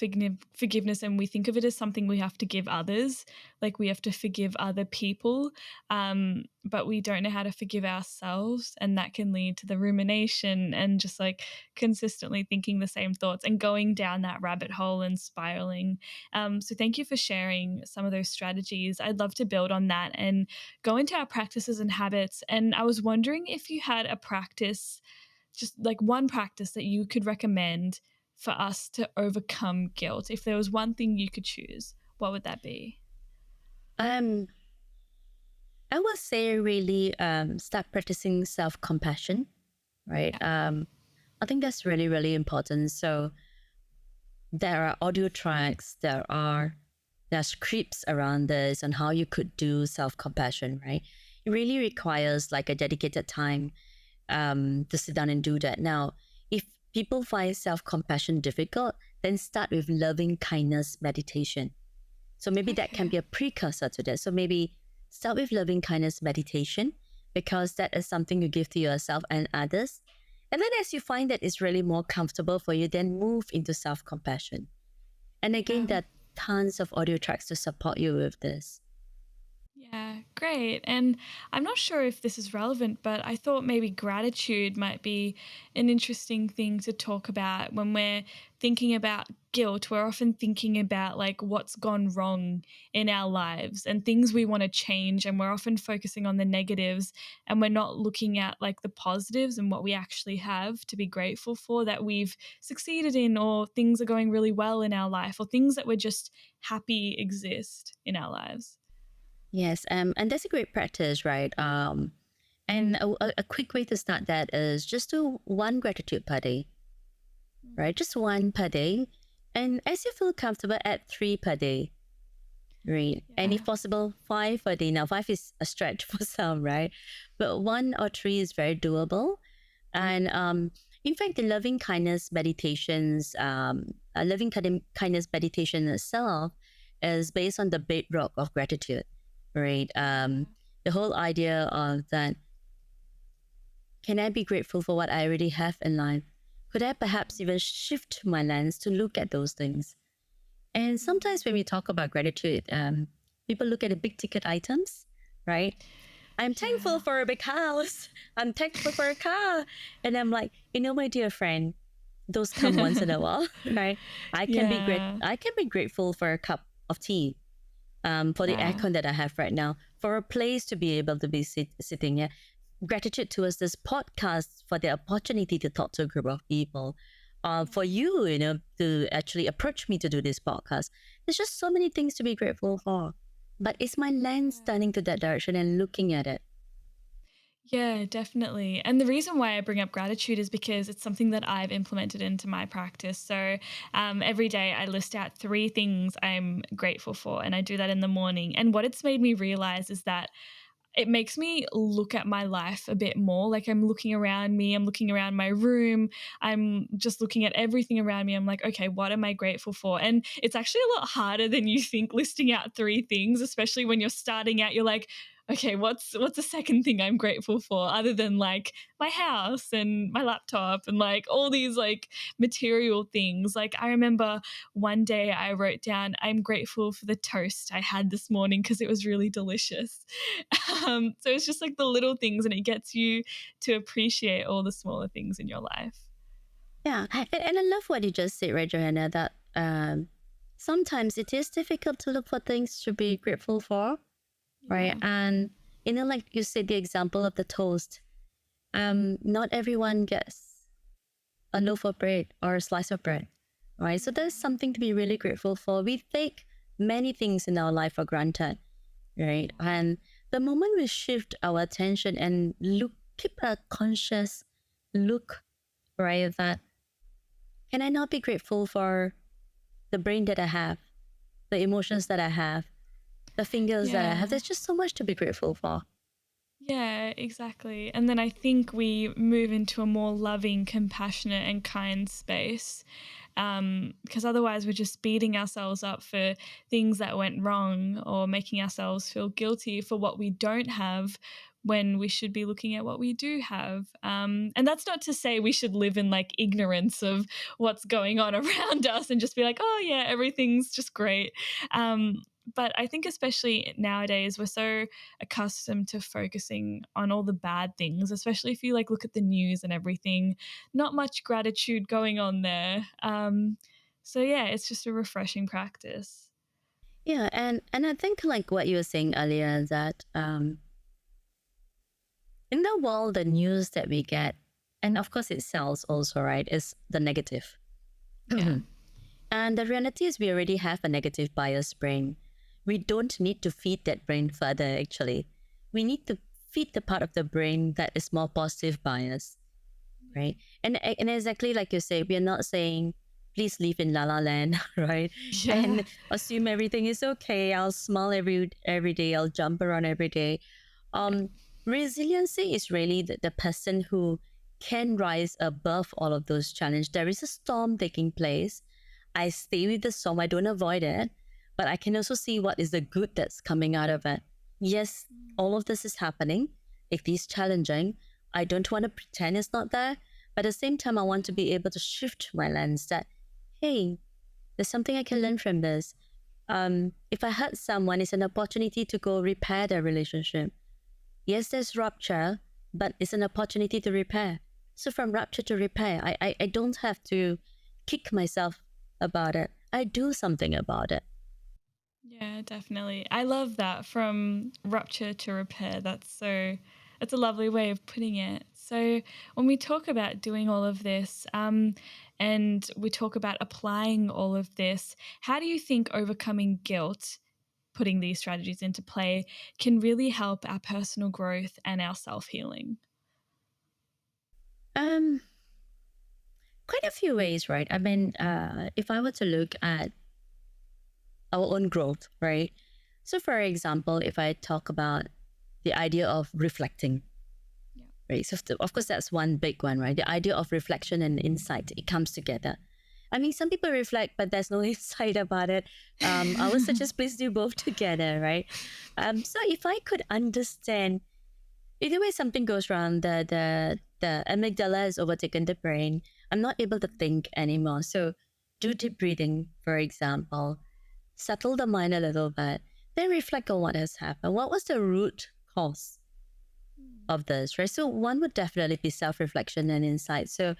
forgiveness and we think of it as something we have to give others, like we have to forgive other people, but we don't know how to forgive ourselves, and that can lead to the rumination and just like consistently thinking the same thoughts and going down that rabbit hole and spiraling. So thank you for sharing some of those strategies. I'd love to build on that and go into our practices and habits. And I was wondering if you had a practice, just like one practice that you could recommend for us to overcome guilt. If there was one thing you could choose, what would that be?
I would say really start practicing self-compassion, right? I think that's really, really important. So there are audio tracks, there are scripts around this on how you could do self-compassion, right? It really requires like a dedicated time to sit down and do that. Now, if people find self-compassion difficult, then start with loving kindness meditation. So maybe that can be a precursor to that. So maybe start with loving kindness meditation, because that is something you give to yourself and others. And then as you find that it's really more comfortable for you, then move into self-compassion. And again, there are tons of audio tracks to support you with this.
Yeah, great. And I'm not sure if this is relevant, but I thought maybe gratitude might be an interesting thing to talk about. When we're thinking about guilt, we're often thinking about like what's gone wrong in our lives and things we want to change. And we're often focusing on the negatives and we're not looking at like the positives and what we actually have to be grateful for that we've succeeded in, or things are going really well in our life, or things that we're just happy exist in our lives.
Yes, and that's a great practice, right? And a quick way to start that is just do one gratitude per day, right? Just one per day. And as you feel comfortable, add 3 per day, right? And if possible, 5 per day. Now, 5 is a stretch for some, right? But 1 or 3 is very doable. And in fact, the loving kindness meditations, kindness meditation itself is based on the bedrock of gratitude, right? The whole idea of that, can I be grateful for what I already have in life? Could I perhaps even shift my lens to look at those things? And sometimes when we talk about gratitude, people look at the big ticket items, right? I'm thankful for a big house. I'm thankful for a car. And I'm like, my dear friend, those come once in a while, right? I can be grateful for a cup of tea, for the aircon that I have right now, for a place to be able to be sitting here. Gratitude towards this podcast, for the opportunity to talk to a group of people. For you, to actually approach me to do this podcast. There's just so many things to be grateful for. But it's my lens turning to that direction and looking at it.
Yeah, definitely. And the reason why I bring up gratitude is because it's something that I've implemented into my practice. So every day I list out 3 things I'm grateful for, and I do that in the morning. And what it's made me realize is that it makes me look at my life a bit more. Like I'm looking around me, I'm looking around my room, I'm just looking at everything around me. I'm like, okay, what am I grateful for? And it's actually a lot harder than you think listing out 3 things, especially when you're starting out. You're like, okay, what's the second thing I'm grateful for other than like my house and my laptop and like all these like material things. Like I remember one day I wrote down, I'm grateful for the toast I had this morning because it was really delicious. So it's just like the little things, and it gets you to appreciate all the smaller things in your life.
Yeah, and I love what you just said, right, Johanna, that sometimes it is difficult to look for things to be grateful for, right? And, like you said, the example of the toast, not everyone gets a loaf of bread or a slice of bread, right? So there's something to be really grateful for. We take many things in our life for granted, right? And the moment we shift our attention and keep a conscious look, right, that can I not be grateful for the brain that I have, the emotions that I have, the fingers that I have? There's just so much to be grateful for.
Yeah, exactly. And then I think we move into a more loving, compassionate, and kind space. Because otherwise, we're just beating ourselves up for things that went wrong or making ourselves feel guilty for what we don't have when we should be looking at what we do have. And that's not to say we should live in like ignorance of what's going on around us and just be like, oh, yeah, everything's just great. But I think especially nowadays, we're so accustomed to focusing on all the bad things, especially if you like look at the news and everything. Not much gratitude going on there. So yeah, it's just a refreshing practice.
Yeah, and I think like what you were saying earlier, that in the world, the news that we get, and of course it sells also, right, is the negative.
Yeah.
And the reality is we already have a negative bias brain. We don't need to feed that brain further, actually. We need to feed the part of the brain that is more positive bias, right? And exactly like you say, we are not saying, please live in la la land, right?
Yeah.
And assume everything is okay. I'll smile every day. I'll jump around every day. Resiliency is really the person who can rise above all of those challenges. There is a storm taking place. I stay with the storm. I don't avoid it, but I can also see what is the good that's coming out of it. Yes, all of this is happening. It is challenging. I don't want to pretend it's not there, but at the same time, I want to be able to shift my lens that, hey, there's something I can learn from this. If I hurt someone, it's an opportunity to go repair their relationship. Yes, there's rupture, but it's an opportunity to repair. So from rupture to repair, I don't have to kick myself about it. I do something about it.
Yeah, definitely. I love that, from rupture to repair. That's a lovely way of putting it. So when we talk about doing all of this, and we talk about applying all of this, how do you think overcoming guilt, putting these strategies into play, can really help our personal growth and our self-healing?
Um, Quite a few ways, right? I mean, if I were to look at our own growth, right? So, for example, if I talk about the idea of reflecting, right? So, of course, that's one big one, right? The idea of reflection and insight, it comes together. I mean, some people reflect, but there's no insight about it. I would suggest please do both together, right? So, if I could understand, either way something goes wrong, the amygdala has overtaken the brain. I'm not able to think anymore. So, do deep breathing, for example, settle the mind a little bit, then reflect on what has happened. What was the root cause of this, right? So one would definitely be self-reflection and insight. So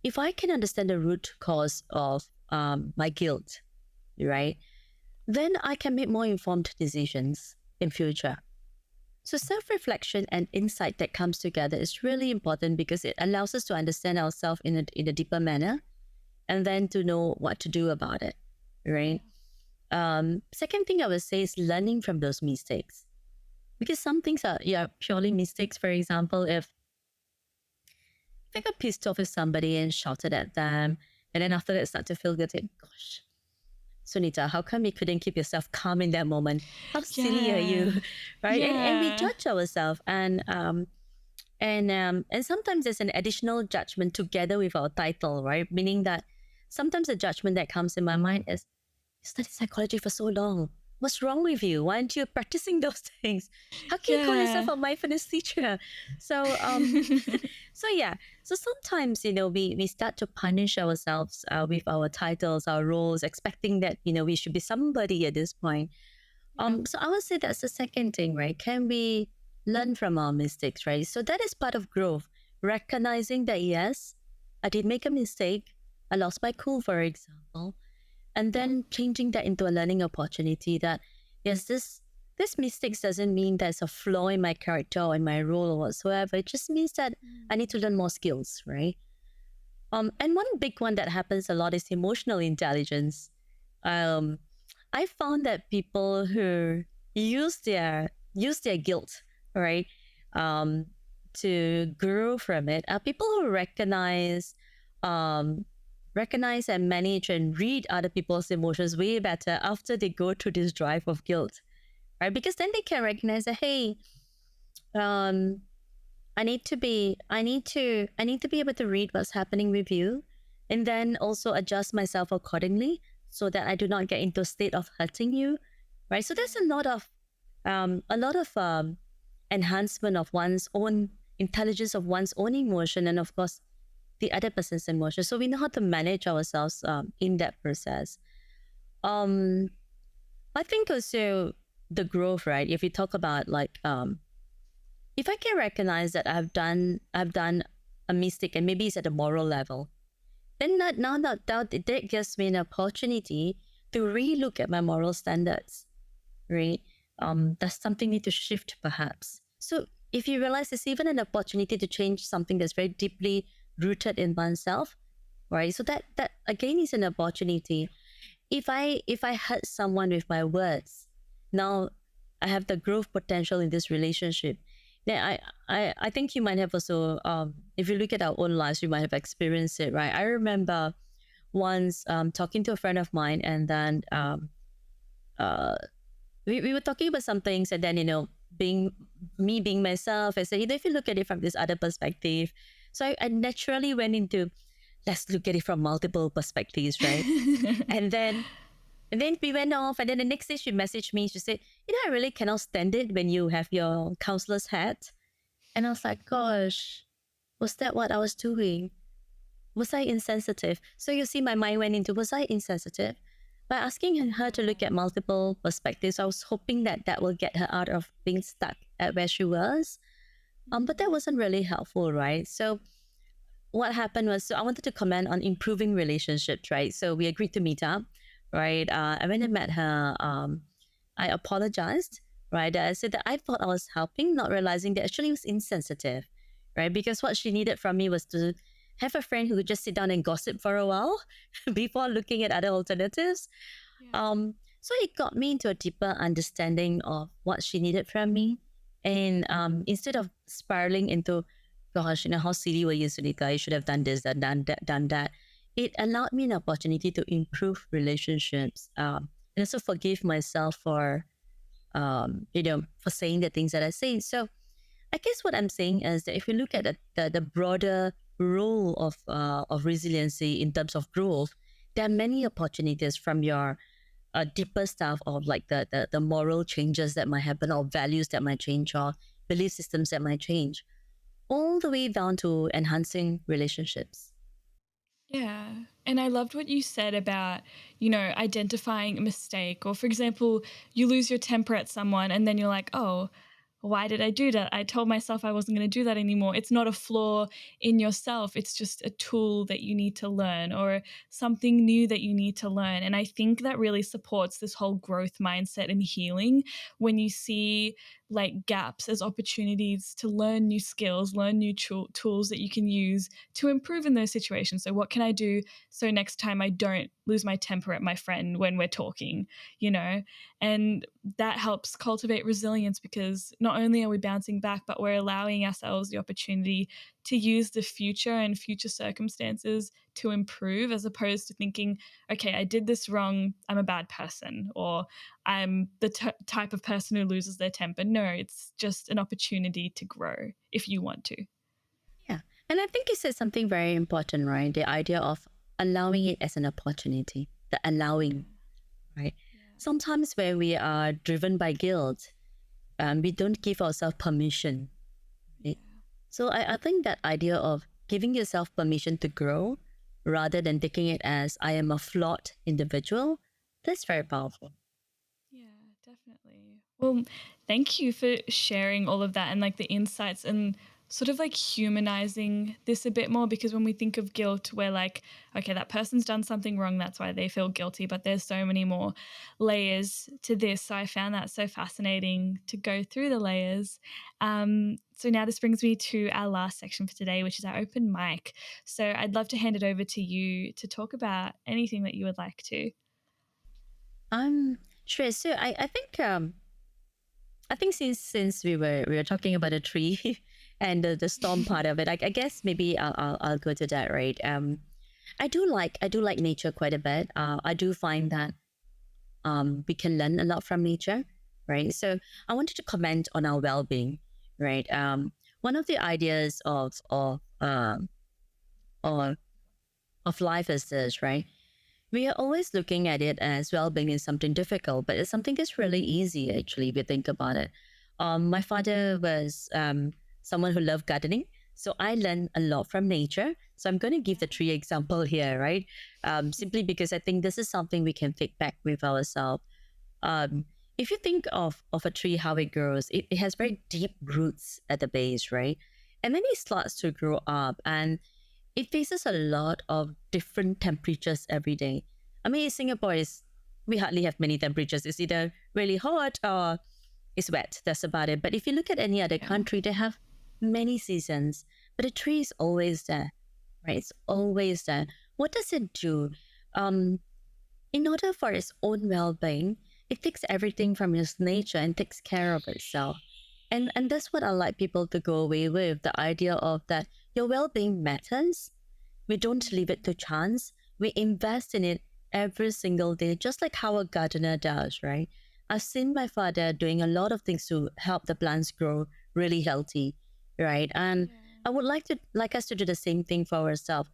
if I can understand the root cause of my guilt, right, then I can make more informed decisions in future. So self-reflection and insight that comes together is really important because it allows us to understand ourselves in a deeper manner, and then to know what to do about it, right? Second thing I would say is learning from those mistakes, because some things are purely mistakes. For example, if I got pissed off with somebody and shouted at them, and then after that start to feel guilty, gosh, Sunita, how come you couldn't keep yourself calm in that moment? How silly are you, right? And we judge ourselves, and sometimes there's an additional judgment together with our title, right? Meaning that sometimes the judgment that comes in my mind is, you studied psychology for so long. What's wrong with you? Why aren't you practicing those things? How can you call yourself a mindfulness teacher? So, so yeah. So sometimes, we start to punish ourselves with our titles, our roles, expecting that, we should be somebody at this point. So I would say that's the second thing, right? Can we learn from our mistakes, right? So that is part of growth. Recognizing that, yes, I did make a mistake. I lost my cool, for example. And then changing that into a learning opportunity that, yes, this mistakes doesn't mean there's a flaw in my character or in my role or whatsoever. It just means that I need to learn more skills, right? And one big one that happens a lot is emotional intelligence. I found that people who use their guilt, right, to grow from it are people who um, recognize and manage and read other people's emotions way better after they go through this drive of guilt, right? Because then they can recognize that, hey, um, I need to be able to read what's happening with you, and then also adjust myself accordingly so that I do not get into a state of hurting you, right? So there's a lot of enhancement of one's own intelligence of one's own emotion, and of course the other person's emotion. So we know how to manage ourselves in that process. Um, I think also the growth, right? If we talk about like if I can recognize that I've done a mistake and maybe it's at a moral level, then that gives me an opportunity to relook at my moral standards, right? Does something need to shift perhaps? So if you realize it's even an opportunity to change something that's very deeply rooted in oneself, right? So that again is an opportunity. If I hurt someone with my words, now I have the growth potential in this relationship. Then I think you might have also if you look at our own lives, you might have experienced it, right? I remember once talking to a friend of mine, and then uh we were talking about some things, and then being myself, I said, if you look at it from this other perspective. So I naturally went into, let's look at it from multiple perspectives, right? and then we went off, and then the next day she messaged me. She said, I really cannot stand it when you have your counselor's hat. And I was like, gosh, was that what I was doing? Was I insensitive? So you see, my mind went into, was I insensitive? By asking her to look at multiple perspectives, I was hoping that will get her out of being stuck at where she was. But that wasn't really helpful, right? So what happened was, so I wanted to comment on improving relationships, right? So we agreed to meet up, right? I went and met her. I apologized, right? I said that I thought I was helping, not realizing that actually it was insensitive, right? Because what she needed from me was to have a friend who could just sit down and gossip for a while before looking at other alternatives. So it got me into a deeper understanding of what she needed from me. And instead of spiraling into, gosh, how silly were you, Sunita? You should have done this, done that. It allowed me an opportunity to improve relationships, and also forgive myself for, for saying the things that I say. So I guess what I'm saying is that if you look at the broader role of resiliency in terms of growth, there are many opportunities from your deeper stuff of like the moral changes that might happen, or values that might change, or belief systems that might change, all the way down to enhancing relationships.
Yeah. And I loved what you said about, identifying a mistake. Or, for example, you lose your temper at someone and then you're like, oh, why did I do that? I told myself I wasn't going to do that anymore. It's not a flaw in yourself. It's just a tool that you need to learn, or something new that you need to learn. And I think that really supports this whole growth mindset and healing, when you see like gaps as opportunities to learn new skills, learn new tools that you can use to improve in those situations. So what can I do so next time I don't lose my temper at my friend when we're talking, And that helps cultivate resilience, because not only are we bouncing back, but we're allowing ourselves the opportunity to use the future and future circumstances to improve, as opposed to thinking, okay, I did this wrong, I'm a bad person, or I'm the type of person who loses their temper. No, it's just an opportunity to grow if you want to.
Yeah. And I think you said something very important, right? The idea of allowing it as an opportunity, the allowing, right? Sometimes when we are driven by guilt, we don't give ourselves permission. Right? So I think that idea of giving yourself permission to grow rather than taking it as I am a flawed individual, that's very powerful.
Yeah, definitely. Well, thank you for sharing all of that and like the insights, and sort of like humanizing this a bit more, because when we think of guilt, we're like, okay, that person's done something wrong, that's why they feel guilty, but there's so many more layers to this. So I found that so fascinating to go through the layers. So now this brings me to our last section for today, which is our open mic. So I'd love to hand it over to you to talk about anything that you would like to.
Sure. So I think since we were talking about a tree, and the storm part of it. I guess maybe I'll go to that, right? I do like nature quite a bit. I do find that we can learn a lot from nature, right? So I wanted to comment on our well-being, right? One of the ideas or of life is this, right? We are always looking at it as well-being is something difficult, but it's something that's really easy actually if you think about it. My father was someone who loved gardening, so I learned a lot from nature. So I'm going to give the tree example here, right? Simply because I think this is something we can take back with ourselves. Um, if you think of a tree, how it grows, it has very deep roots at the base, right? And then it starts to grow up, and it faces a lot of different temperatures every day. I mean, in Singapore we hardly have many temperatures. It's either really hot or it's wet. That's about it. But if you look at any other country, they have many seasons. But the tree is always there, right? It's always there. What does it do? Um, in order for its own well-being, it takes everything from its nature and takes care of itself. And that's what I like people to go away with, the idea of that your well-being matters. We don't leave it to chance. We invest in it every single day, just like how a gardener does, right? I've seen my father doing a lot of things to help the plants grow really healthy, right? And I would like us to do the same thing for ourselves.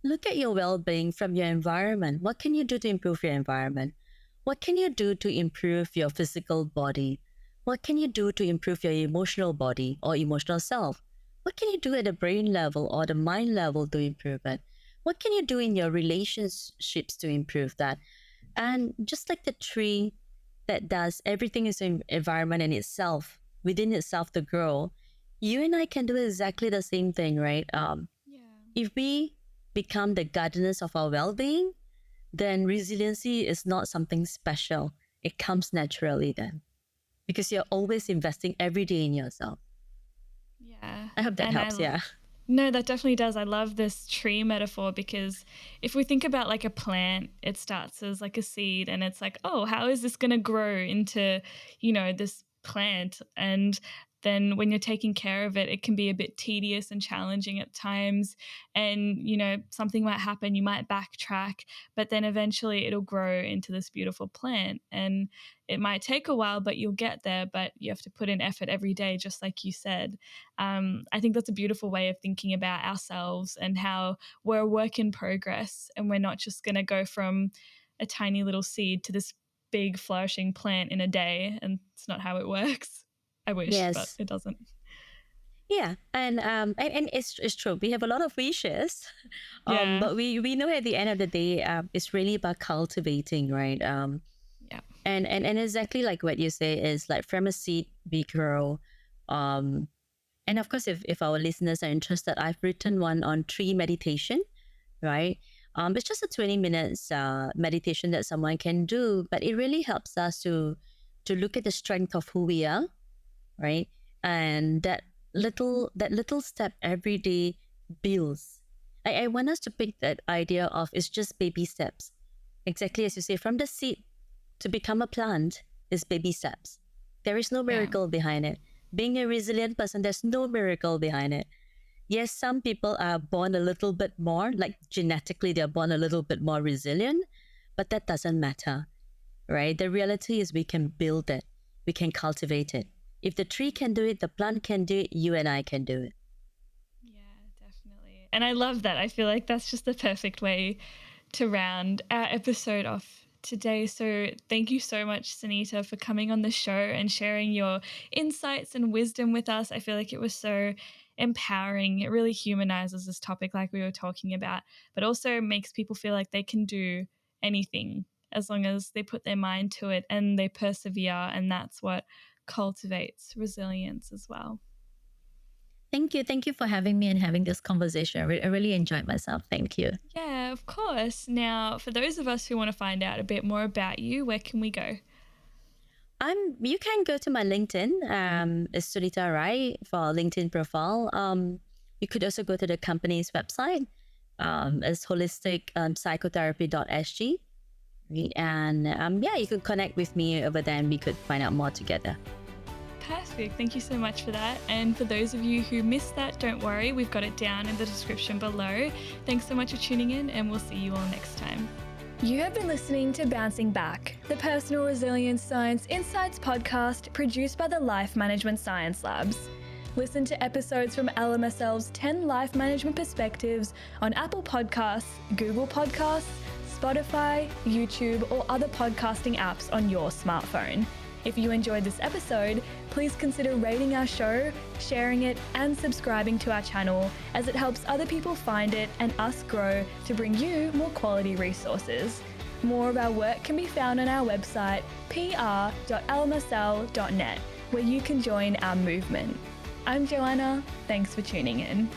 Look at your well-being from your environment. What can you do to improve your environment? What can you do to improve your physical body? What can you do to improve your emotional body or emotional self? What can you do at the brain level or the mind level to improve it? What can you do in your relationships to improve that? And just like the tree that does everything is in environment and itself, within itself to grow, you and I can do exactly the same thing, right? If we become the gardeners of our well-being, then resiliency is not something special. It comes naturally then, because you're always investing every day in yourself.
Yeah.
I hope that helps. Yeah.
No, that definitely does. I love this tree metaphor, because if we think about like a plant, it starts as like a seed and it's like, oh, how is this going to grow into, this plant? And then when you're taking care of it, it can be a bit tedious and challenging at times. And, something might happen, you might backtrack, but then eventually it'll grow into this beautiful plant. And it might take a while, but you'll get there. But you have to put in effort every day, just like you said. I think that's a beautiful way of thinking about ourselves and how we're a work in progress, and we're not just going to go from a tiny little seed to this big flourishing plant in a day. And it's not how it works. I wish, but it doesn't.
Yeah, and it's true. We have a lot of wishes, but we know at the end of the day, it's really about cultivating, right? And exactly like what you say is like from a seed we grow. And of course, if our listeners are interested, I've written one on tree meditation, right? It's just a 20 minutes meditation that someone can do, but it really helps us to look at the strength of who we are, right? And that little step every day builds. I want us to pick that idea of it's just baby steps. Exactly as you say, from the seed to become a plant is baby steps. There is no miracle behind it. Being a resilient person, there's no miracle behind it. Yes, some people are born a little bit more, like genetically, they're born a little bit more resilient, but that doesn't matter, right? The reality is we can build it, we can cultivate it. If the tree can do it, the plant can do it, you and I can do it.
Yeah, definitely. And I love that. I feel like that's just the perfect way to round our episode off today. So thank you so much, Sunita, for coming on the show and sharing your insights and wisdom with us. I feel like it was so empowering. It really humanizes this topic like we were talking about, but also makes people feel like they can do anything as long as they put their mind to it and they persevere. And that's what cultivates resilience as well.
Thank you. Thank you for having me and having this conversation. I really enjoyed myself. Thank you.
Yeah, of course. Now, for those of us who want to find out a bit more about you, where can we go?
You can go to my LinkedIn. It's Sunita Rai for our LinkedIn profile. You could also go to the company's website. It's Holistic Psychotherapy.sg. And you could connect with me over there and we could find out more together.
Perfect. Thank you so much for that. And for those of you who missed that, don't worry, we've got it down in the description below. Thanks so much for tuning in, and we'll see you all next time. You have been listening to Bouncing Back, the Personal Resilience Science Insights podcast produced by the Life Management Science Labs. Listen to episodes from LMSL's 10 Life Management Perspectives on Apple Podcasts, Google Podcasts, Spotify, YouTube, or other podcasting apps on your smartphone. If you enjoyed this episode, please consider rating our show, sharing it, and subscribing to our channel, as it helps other people find it and us grow to bring you more quality resources. More of our work can be found on our website, pr.lmsl.net, where you can join our movement. I'm Joanna. Thanks for tuning in.